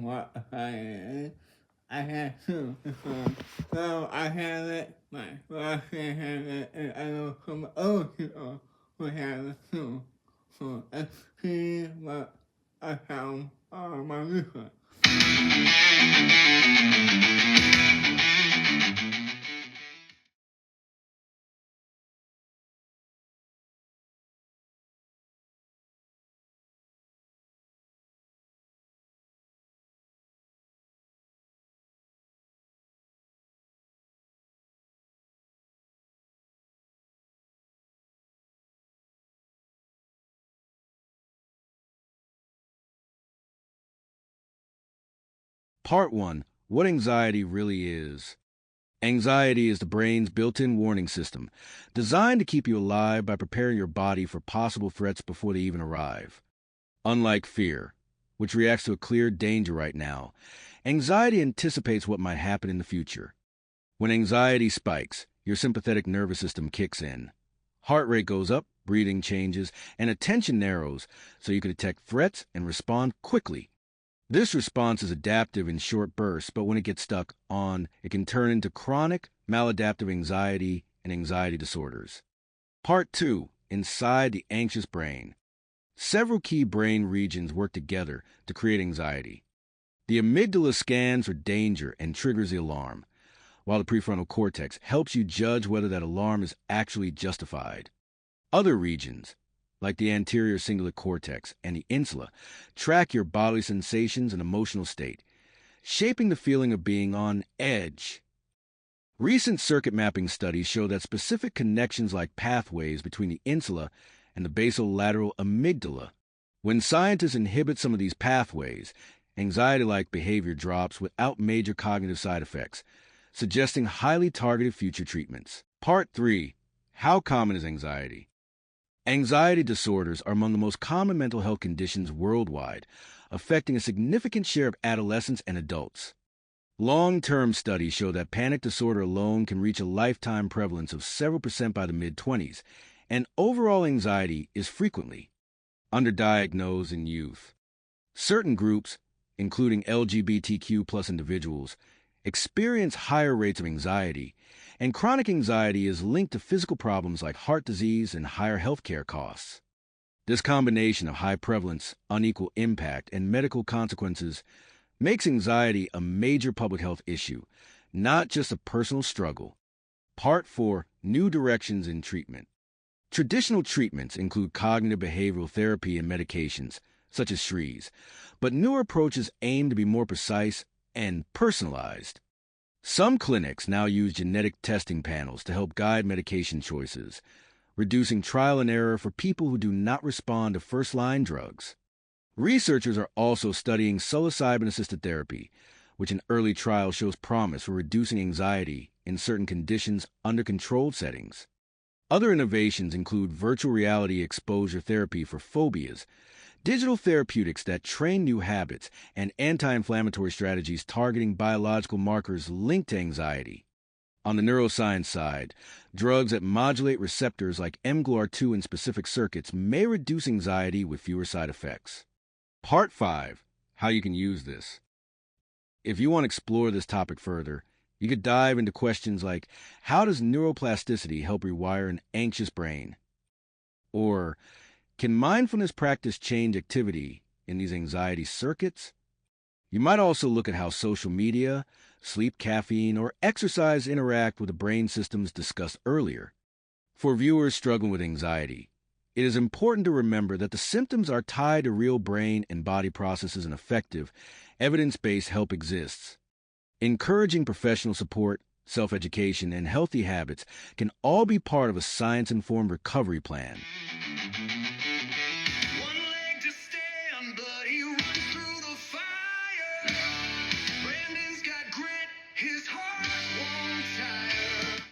what I had to. So I had it. My last name had it, and I know some other people who had it too. So let's see what I found on my research. Part 1. What anxiety really is. Anxiety is the brain's built-in warning system, designed to keep you alive by preparing your body for possible threats before they even arrive. Unlike fear, which reacts to a clear danger right now, anxiety anticipates what might happen in the future. When anxiety spikes, your sympathetic nervous system kicks in. Heart rate goes up, breathing changes, and attention narrows so you can detect threats and respond quickly. This response is adaptive in short bursts, but when it gets stuck on, it can turn into chronic, maladaptive anxiety and anxiety disorders. Part 2. Inside the anxious brain. Several key brain regions work together to create anxiety. The amygdala scans for danger and triggers the alarm, while the prefrontal cortex helps you judge whether that alarm is actually justified. Other regions, like the anterior cingulate cortex and the insula, track your bodily sensations and emotional state, shaping the feeling of being on edge. Recent circuit mapping studies show that specific connections like pathways between the insula and the basolateral amygdala. When scientists inhibit some of these pathways, anxiety-like behavior drops without major cognitive side effects, suggesting highly targeted future treatments. Part 3. How common is anxiety? Anxiety disorders are among the most common mental health conditions worldwide, affecting a significant share of adolescents and adults. Long-term studies show that panic disorder alone can reach a lifetime prevalence of several percent by the mid-20s, and overall anxiety is frequently underdiagnosed in youth. Certain groups, including LGBTQ+ individuals, experience higher rates of anxiety, and chronic anxiety is linked to physical problems like heart disease and higher healthcare costs. This combination of high prevalence, unequal impact, and medical consequences makes anxiety a major public health issue, not just a personal struggle. Part 4. New directions in treatment. Traditional treatments include cognitive behavioral therapy and medications, such as SHREs, but newer approaches aim to be more precise and personalized. Some clinics now use genetic testing panels to help guide medication choices, reducing trial and error for people who do not respond to first-line drugs. Researchers are also studying psilocybin-assisted therapy, which in early trials shows promise for reducing anxiety in certain conditions under controlled settings. Other innovations include virtual reality exposure therapy for phobias, digital therapeutics that train new habits, and anti-inflammatory strategies targeting biological markers linked to anxiety. On the neuroscience side, drugs that modulate receptors like mGluR2 in specific circuits may reduce anxiety with fewer side effects. Part 5. How you can use this. If you want to explore this topic further, you could dive into questions like, how does neuroplasticity help rewire an anxious brain? Or, can mindfulness practice change activity in these anxiety circuits? You might also look at how social media, sleep, caffeine, or exercise interact with the brain systems discussed earlier. For viewers struggling with anxiety, it is important to remember that the symptoms are tied to real brain and body processes and effective, evidence-based help exists. Encouraging professional support, self-education, and healthy habits can all be part of a science-informed recovery plan.